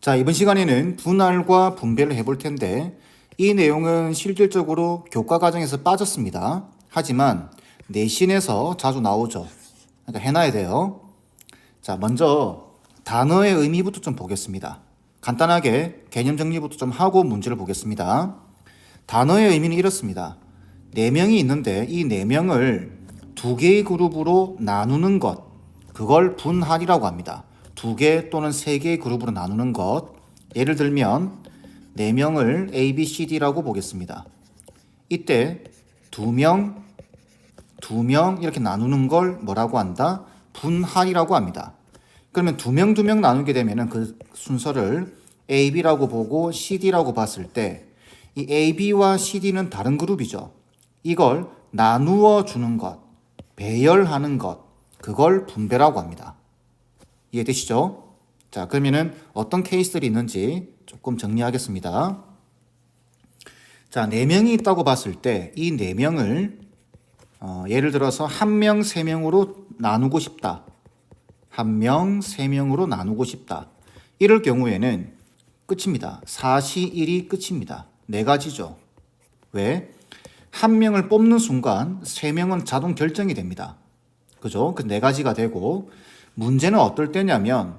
자, 이번 시간에는 분할과 분배를 해볼 텐데 이 내용은 실질적으로 교과 과정에서 빠졌습니다. 하지만 내신에서 자주 나오죠. 그러니까 해놔야 돼요. 자, 먼저 단어의 의미부터 좀 보겠습니다. 간단하게 개념 정리부터 좀 하고 문제를 보겠습니다. 단어의 의미는 이렇습니다. 네 명이 있는데 이 네 명을 두 개의 그룹으로 나누는 것, 그걸 분할이라고 합니다. 두 개 또는 세 개의 그룹으로 나누는 것. 예를 들면 네 명을 A, B, C, D라고 보겠습니다. 이때 두 명 이렇게 나누는 걸 뭐라고 한다? 분할이라고 합니다. 그러면 두 명 나누게 되면 그 순서를 A, B라고 보고 C, D라고 봤을 때 이 A, B와 C, D는 다른 그룹이죠. 이걸 나누어 주는 것, 배열하는 것, 그걸 분배라고 합니다. 이해되시죠? 자, 그러면은 어떤 케이스들이 있는지 조금 정리하겠습니다. 자, 4명이 있다고 봤을 때 이 4명을 예를 들어서 1명, 3명으로 나누고 싶다. 1명, 3명으로 나누고 싶다. 이럴 경우에는 끝입니다. 4시 1이 끝입니다. 네 가지죠. 왜? 1명을 뽑는 순간 3명은 자동 결정이 됩니다. 그죠? 그 네 가지가 되고 문제는 어떨 때냐면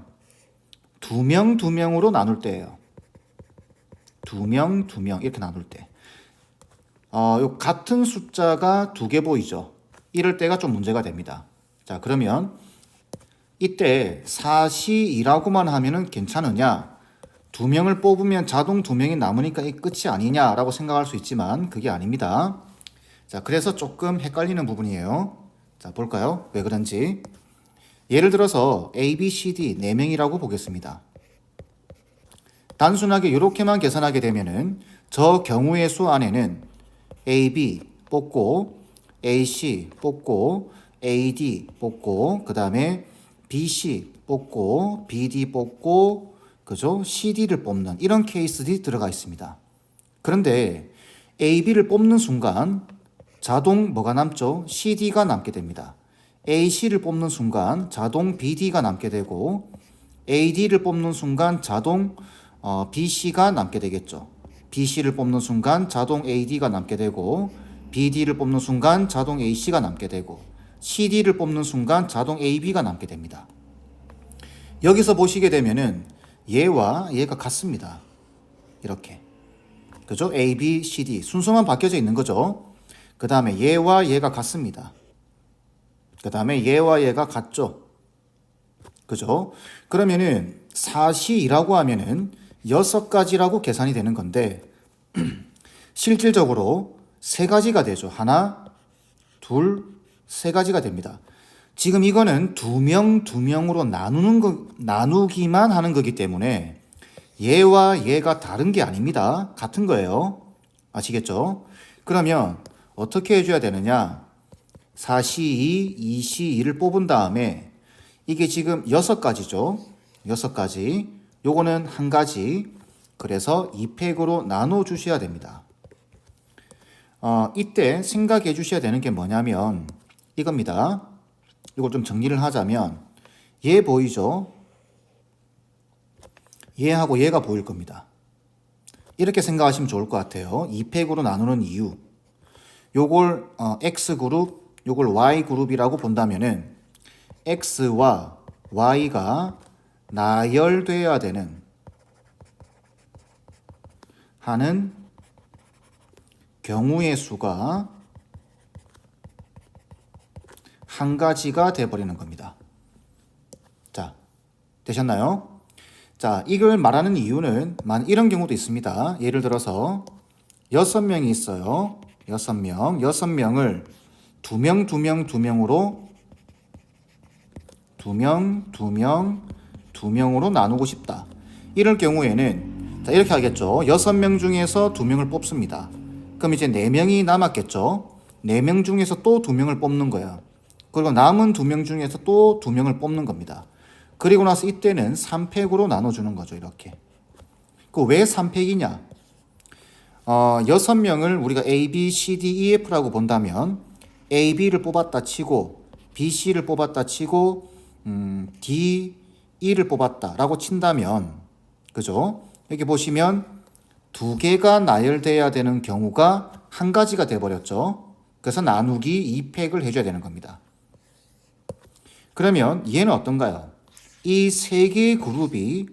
2명으로 나눌 때예요. 2명 이렇게 나눌 때. 요 같은 숫자가 두 개 보이죠? 이럴 때가 좀 문제가 됩니다. 자, 그러면 이때 4시2라고만 하면은 괜찮으냐? 2명을 뽑으면 자동 2명이 남으니까 이 끝이 아니냐라고 생각할 수 있지만 그게 아닙니다. 자, 그래서 조금 헷갈리는 부분이에요. 자, 볼까요? 왜 그런지. 예를 들어서 A, B, C, D 4명이라고 보겠습니다. 단순하게 이렇게만 계산하게 되면은 저 경우의 수 안에는 A, B 뽑고 A, C 뽑고 A, D 뽑고 그 다음에 B, C 뽑고 B, D 뽑고 그죠? C, D를 뽑는 이런 케이스들이 들어가 있습니다. 그런데 A, B를 뽑는 순간 자동 뭐가 남죠? C, D가 남게 됩니다. A, C를 뽑는 순간 자동 B, D가 남게 되고 A, D를 뽑는 순간 자동 B, C가 남게 되겠죠. B, C를 뽑는 순간 자동 A, D가 남게 되고 B, D를 뽑는 순간 자동 A, C가 남게 되고 C, D를 뽑는 순간 자동 A, B가 남게 됩니다. 여기서 보시게 되면은 얘와 얘가 같습니다. 이렇게. 그죠? A, B, C, D 순서만 바뀌어져 있는 거죠. 그 다음에 얘와 얘가 같습니다. 그 다음에 얘와 얘가 같죠. 그죠? 그러면은 4시라고 하면은 6가지라고 계산이 되는 건데 실질적으로 3가지가 되죠. 하나, 둘, 3가지가 됩니다. 지금 이거는 2명으로 나누기만 하는 거기 때문에 얘와 얘가 다른 게 아닙니다. 같은 거예요. 아시겠죠? 그러면 어떻게 해줘야 되느냐? 4시2, 2시2를 뽑은 다음에 이게 지금 6가지죠. 6가지. 요거는 한 가지. 그래서 2팩으로 나눠 주셔야 됩니다. 이때 생각해 주셔야 되는 게 뭐냐면 이겁니다. 이걸 좀 정리를 하자면 얘 보이죠? 얘하고 얘가 보일 겁니다. 이렇게 생각하시면 좋을 것 같아요. 2팩으로 나누는 이유. 요걸 X그룹, 요걸 Y그룹이라고 본다면은 X와 Y가 나열되어야 되는 하는 경우의 수가 한 가지가 돼버리는 겁니다. 자, 되셨나요? 자, 이걸 말하는 이유는 이런 경우도 있습니다. 예를 들어서 6명이 있어요. 6명을 2명으로 2명으로 나누고 싶다. 이럴 경우에는 자, 이렇게 하겠죠. 6명 중에서 2명을 뽑습니다. 그럼 이제 4명이 남았겠죠. 4명 중에서 또 2명을 뽑는 거야. 그리고 남은 2명 중에서 또 2명을 뽑는 겁니다. 그리고 나서 이때는 3팩으로 나눠주는 거죠. 이렇게. 그 왜 3팩이냐? 6명을 우리가 A, B, C, D, E, F라고 본다면 A, B를 뽑았다 치고 B, C를 뽑았다 치고 D, E를 뽑았다라고 친다면 그죠? 여기 보시면 두 개가 나열돼야 되는 경우가 한 가지가 돼버렸죠. 그래서 나누기 2팩을 해줘야 되는 겁니다. 그러면 얘는 어떤가요? 이 세 개의 그룹이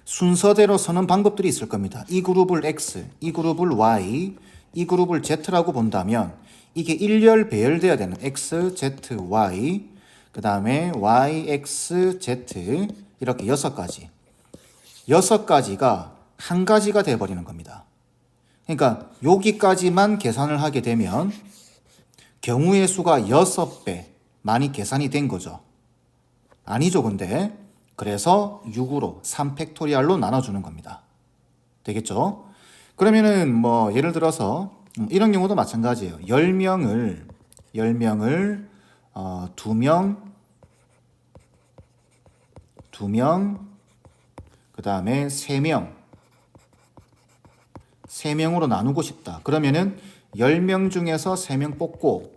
순서대로 서는 방법들이 있을 겁니다. 이 그룹을 X, 이 그룹을 Y, 이 그룹을 Z라고 본다면 이게 일렬 배열돼야 되는 X, Z, Y, 그 다음에 Y, X, Z 이렇게 6가지. 6가지가 한 가지가 돼버리는 겁니다. 그러니까 여기까지만 계산을 하게 되면 경우의 수가 6배 많이 계산이 된 거죠. 아니죠, 근데. 그래서 6으로 3팩토리얼로 나눠주는 겁니다. 되겠죠? 그러면은 뭐 예를 들어서 이런 경우도 마찬가지예요. 10명을 2명, 그 다음에 3명으로 나누고 싶다. 그러면은 10명 중에서 3명 뽑고,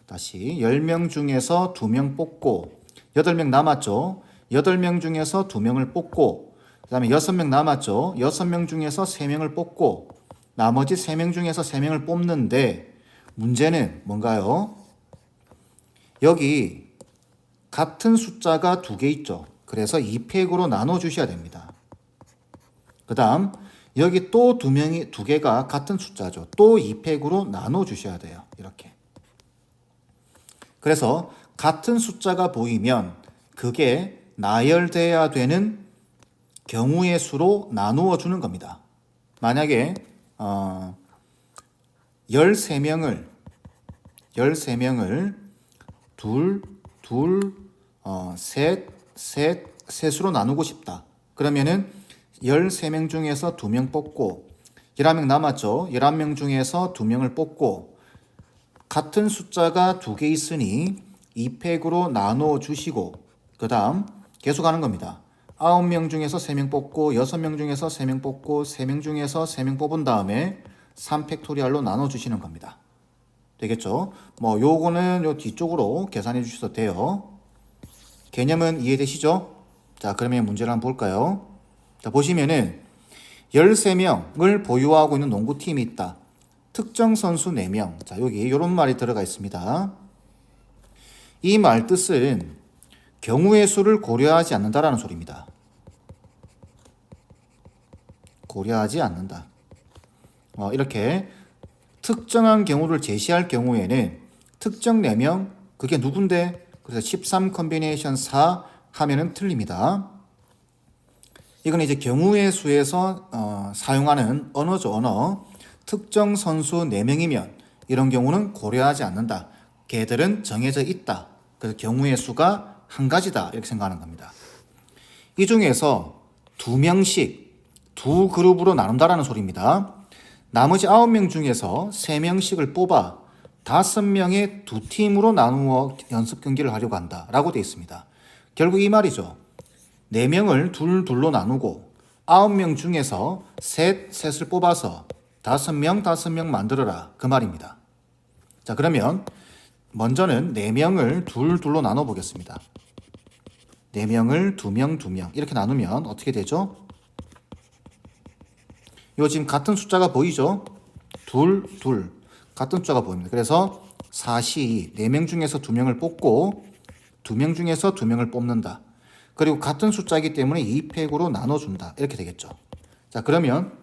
다시 10명 중에서 2명 뽑고, 8명 남았죠. 8명 중에서 2명을 뽑고, 그 다음에 6명 남았죠. 6명 중에서 3명을 뽑고, 나머지 3명 중에서 3명을 뽑는데, 문제는 뭔가요? 여기 같은 숫자가 2개 있죠. 그래서 2팩으로 나눠주셔야 됩니다. 그 다음, 여기 또 2개가 같은 숫자죠. 또 2팩으로 나눠주셔야 돼요. 이렇게. 그래서 같은 숫자가 보이면 그게 나열돼야 되는 경우의 수로 나누어 주는 겁니다. 만약에 13명을 셋으로 나누고 싶다. 그러면은 13명 중에서 2명 뽑고 11명 남았죠. 11명 중에서 2명을 뽑고 같은 숫자가 2개 있으니 2팩으로 나누어 주시고 그 다음 계속 하는 겁니다. 9명 중에서 3명 뽑고 6명 중에서 3명 뽑고 3명 중에서 3명 뽑은 다음에 3팩토리얼로 나눠주시는 겁니다. 되겠죠? 뭐 요거는 요 뒤쪽으로 계산해 주셔도 돼요. 개념은 이해되시죠? 자, 그러면 문제를 한번 볼까요? 자, 보시면은 13명을 보유하고 있는 농구팀이 있다. 특정 선수 4명. 자, 여기 이런 말이 들어가 있습니다. 이 말 뜻은 경우의 수를 고려하지 않는다라는 소리입니다. 고려하지 않는다. 이렇게 특정한 경우를 제시할 경우에는 특정 4명, 그게 누군데? 그래서 13 컨비네이션 4 하면은 틀립니다. 이건 이제 경우의 수에서 사용하는 언어죠, 언어. 특정 선수 4명이면 이런 경우는 고려하지 않는다. 걔들은 정해져 있다. 그래서 경우의 수가 한 가지다. 이렇게 생각하는 겁니다. 이 중에서 2명씩 두 그룹으로 나눈다라는 소리입니다. 나머지 9명 중에서 3명씩을 뽑아 5명의 두 팀으로 나누어 연습 경기를 하려고 한다. 라고 되어 있습니다. 결국 이 말이죠. 4명을 둘로 나누고 9명 중에서 셋을 뽑아서 5명 만들어라. 그 말입니다. 자, 그러면 먼저는 4명을 둘로 나눠 보겠습니다. 4명을 2명 이렇게 나누면 어떻게 되죠? 요 지금 같은 숫자가 보이죠? 둘 같은 숫자가 보입니다. 그래서 4시 4명 중에서 2명을 뽑고 2명 중에서 2명을 뽑는다. 그리고 같은 숫자이기 때문에 2팩으로 나눠준다. 이렇게 되겠죠. 자, 그러면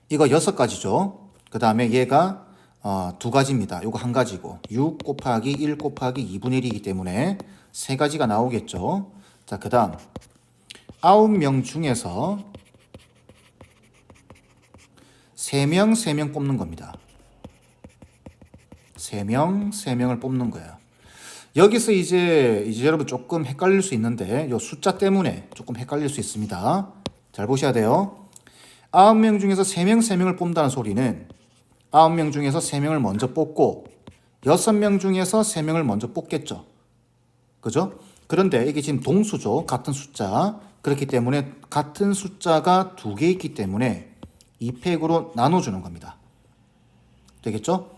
이거 6가지죠. 그 다음에 얘가 2가지입니다. 요거 1가지고 6 곱하기 1 곱하기 2분의 1이기 때문에 3가지가 나오겠죠. 자, 그 다음 9명 중에서 3명 뽑는 겁니다. 3명을 뽑는 거예요. 여기서 이제 여러분 조금 헷갈릴 수 있는데 요 숫자 때문에 조금 헷갈릴 수 있습니다. 잘 보셔야 돼요. 9명 중에서 3명을 뽑는다는 소리는 9명 중에서 3명을 먼저 뽑고 6명 중에서 3명을 먼저 뽑겠죠. 그죠? 그런데 이게 지금 동수죠. 같은 숫자. 그렇기 때문에 같은 숫자가 2개 있기 때문에 2팩으로 나눠주는 겁니다. 되겠죠?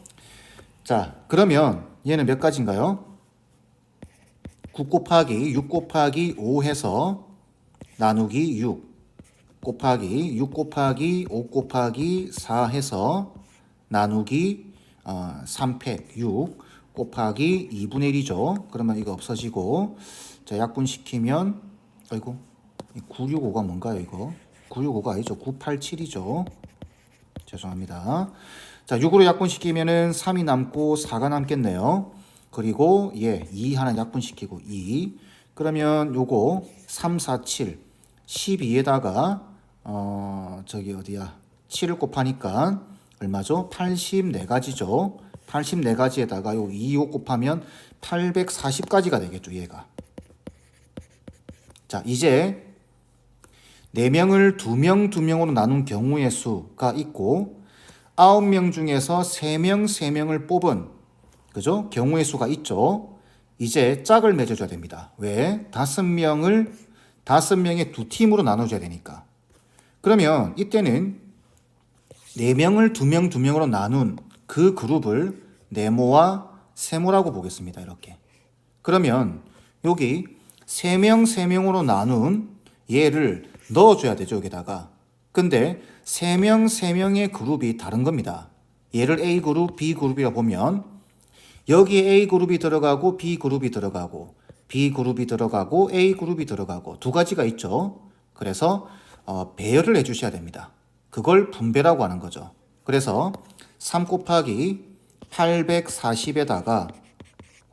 자, 그러면 얘는 몇 가지인가요? 9 곱하기 6 곱하기 5 해서 나누기 6 곱하기 6 곱하기 5 곱하기 4 해서 나누기 3팩 6 곱하기 2분의 1이죠. 그러면 이거 없어지고 자 약분시키면 아이고 965가 뭔가요 이거? 965가 아니죠. 987이죠. 죄송합니다. 자 6으로 약분시키면은 3이 남고 4가 남겠네요. 그리고 2 하나 약분시키고 2 그러면 요거 3, 4, 7 12에다가 저기 어디야 7을 곱하니까 얼마죠? 84가지죠. 84가지에다가 요 2, 5 곱하면 840가지가 되겠죠. 얘가. 자 이제 4명을 2명 2명으로 나눈 경우의 수가 있고 9명 중에서 3명 3명을 뽑은 그죠? 경우의 수가 있죠. 이제 짝을 맺어줘야 됩니다. 왜? 5명의 두 팀으로 나눠줘야 되니까. 그러면 이때는 4명을 2명 2명으로 나눈 그 그룹을 네모와 세모라고 보겠습니다. 이렇게. 그러면 여기 3명 3명으로 나눈 얘를 넣어줘야 되죠. 여기다가. 근데 3명 3명의 그룹이 다른 겁니다. 얘를 A그룹, B그룹이라 보면 여기에 A그룹이 들어가고 B그룹이 들어가고 B그룹이 들어가고 A그룹이 들어가고 두 가지가 있죠. 그래서 배열을 해주셔야 됩니다. 그걸 분배라고 하는 거죠. 그래서 3 곱하기 840에다가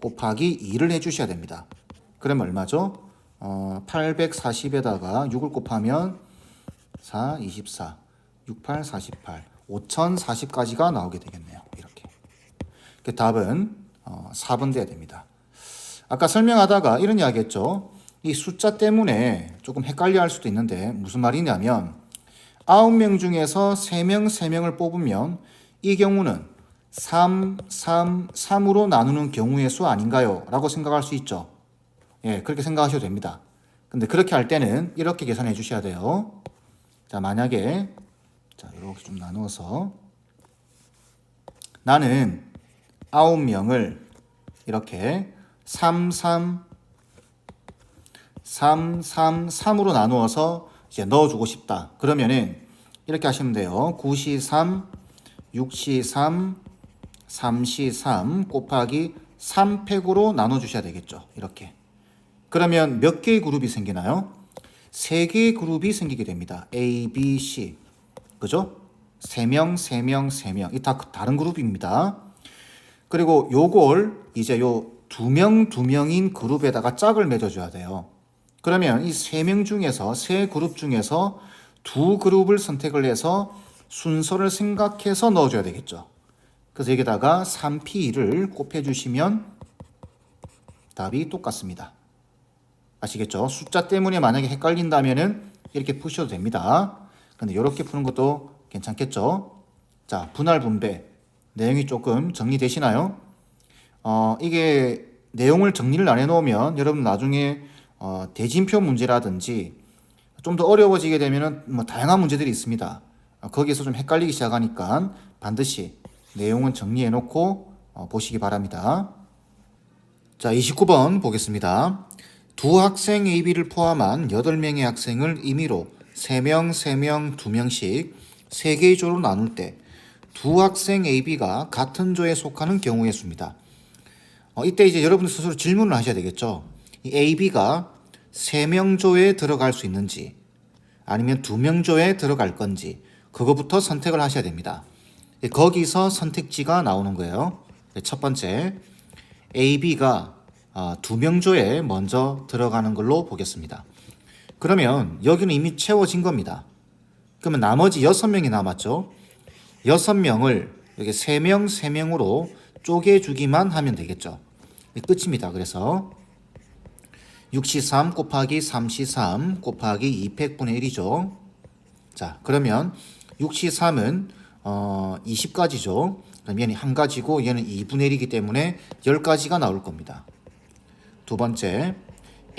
곱하기 2를 해주셔야 됩니다. 그러면 얼마죠? 840에다가 6을 곱하면 4, 24, 68, 48, 5040까지가 나오게 되겠네요. 이렇게. 그 답은 4번 돼야 됩니다. 아까 설명하다가 이런 이야기 했죠. 이 숫자 때문에 조금 헷갈려 할 수도 있는데 무슨 말이냐면 9명 중에서 3명 3명을 뽑으면 이 경우는 3, 3, 3으로 나누는 경우의 수 아닌가요? 라고 생각할 수 있죠. 예, 그렇게 생각하셔도 됩니다. 근데 그렇게 할 때는 이렇게 계산해 주셔야 돼요. 자, 만약에 자, 이렇게 좀 나누어서 나는 9명을 이렇게 3, 3, 3, 3, 3으로 나누어서 이제 넣어주고 싶다. 그러면은 이렇게 하시면 돼요. 9시 3, 6시 3, 3시 3 곱하기 3팩으로 나눠주셔야 되겠죠. 이렇게. 그러면 몇 개의 그룹이 생기나요? 3개의 그룹이 생기게 됩니다. A, B, C. 그죠? 3명, 3명, 3명. 이 다 다른 그룹입니다. 그리고 요걸 이제 요 2명, 2명인 그룹에다가 짝을 맺어줘야 돼요. 그러면 이 3명 중에서, 3그룹 중에서 2그룹을 선택을 해서 순서를 생각해서 넣어줘야 되겠죠. 그래서 여기다가 3P2를 곱해주시면 답이 똑같습니다. 아시겠죠? 숫자 때문에 만약에 헷갈린다면은 이렇게 푸셔도 됩니다. 근데 이렇게 푸는 것도 괜찮겠죠? 자, 분할 분배. 내용이 조금 정리되시나요? 이게 내용을 정리를 안 해놓으면 여러분 나중에 대진표 문제라든지 좀 더 어려워지게 되면은 뭐 다양한 문제들이 있습니다. 거기에서 좀 헷갈리기 시작하니까 반드시 내용은 정리해놓고 보시기 바랍니다. 자, 29번 보겠습니다. 두 학생 AB를 포함한 8명의 학생을 임의로 3명, 3명, 2명씩 3개의 조로 나눌 때 두 학생 AB가 같은 조에 속하는 경우의 수입니다. 이때 이제 여러분들 스스로 질문을 하셔야 되겠죠. 이 AB가 3명 조에 들어갈 수 있는지 아니면 2명 조에 들어갈 건지 그거부터 선택을 하셔야 됩니다. 거기서 선택지가 나오는 거예요. 첫 번째, AB가 2명 조에 먼저 들어가는 걸로 보겠습니다. 그러면 여기는 이미 채워진 겁니다. 그러면 나머지 6명이 남았죠. 6명을 여기 3명, 3명으로 쪼개주기만 하면 되겠죠. 끝입니다. 그래서 6시 3 곱하기 3시 3 곱하기 2팩분의 1이죠. 자, 그러면 6시 3은 20가지죠. 그럼 얘는 1가지고 얘는 2분의 1이기 때문에 10가지가 나올 겁니다. 두 번째,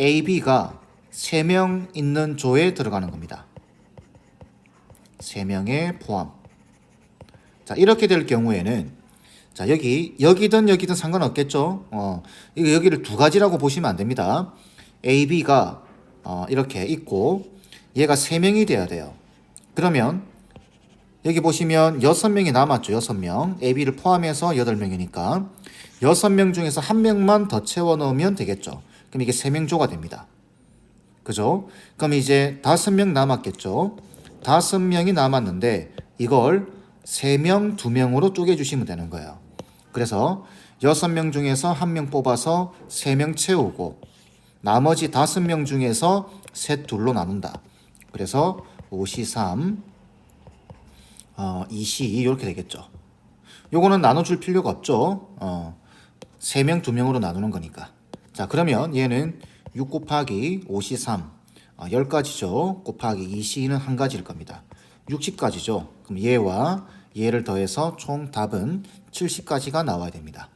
AB가 3명 있는 조에 들어가는 겁니다. 3명의 포함. 자, 이렇게 될 경우에는 자, 여기든 상관없겠죠. 여기를 두 가지라고 보시면 안 됩니다. AB가 이렇게 있고 얘가 3명이 돼야 돼요. 그러면 여기 보시면 6명이 남았죠. 6명. A, B를 포함해서 8명이니까 6명 중에서 1명만 더 채워 넣으면 되겠죠. 그럼 이게 3명조가 됩니다. 그죠? 그럼 이제 5명 남았겠죠. 5명이 남았는데 이걸 3명, 2명으로 쪼개주시면 되는 거예요. 그래서 6명 중에서 1명 뽑아서 3명 채우고 나머지 5명 중에서 셋 둘로 나눈다. 그래서 5C3, 2C 이렇게 되겠죠. 요거는 나눠줄 필요가 없죠. 3명, 2명으로 나누는 거니까. 자, 그러면 얘는 6 곱하기 5C3, 10가지죠. 곱하기 2C는 1가지일 겁니다. 60가지죠. 그럼 얘와 얘를 더해서 총 답은 70가지가 나와야 됩니다.